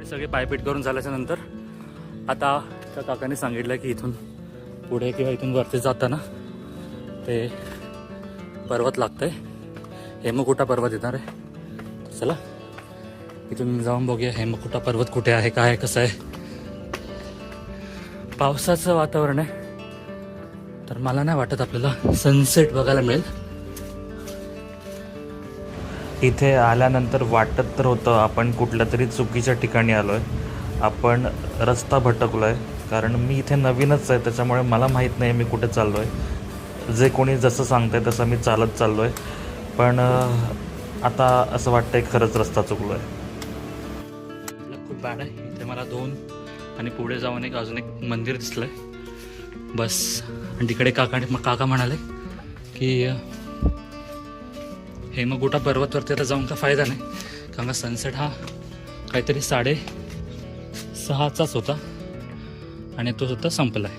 आम्ही सगळे पायपीट करून झाल्याच्या नंतर आता त्या काकाने सांगितलं की इथून पुढे किंवा इथून वरती जाताना ते पर्वत लागतंय, हेमकुटा पर्वत येणार आहे। चला इथून जाऊन बघूया हेमकुटा पर्वत कुठे आहे, काय आहे, कसं आहे। पावसाचं वातावरण आहे तर मला नाही वाटत आपल्याला सनसेट बघायला मिळेल। इथे आल्यानंतर वाटत तर होतं आपण कुठल्या तरी चुकीच्या ठिकाणी आलो आहे, आपण रस्ता भटकलो आहे। कारण मी इथे नवीनच आहे त्याच्यामुळे मला माहीत नाही मी कुठे चाललो आहे। जे कोणी जसं सांगतं आहे तसं मी चालत चाललो आहे, पण आता असं वाटतं आहे खरंच रस्ता चुकलो आहे। खूप बॅड आहे इथे, मला 2 आणि पुढे जाऊन अजून एक मंदिर दिसलंय बस। आणि तिकडे काका म्हणाले की हेमकुटा पर्वतवरती आता जाऊन का फायदा नाही, कारण का सनसेट हा काहीतरी 6:30च होता आणि तो सुद्धा संपला आहे।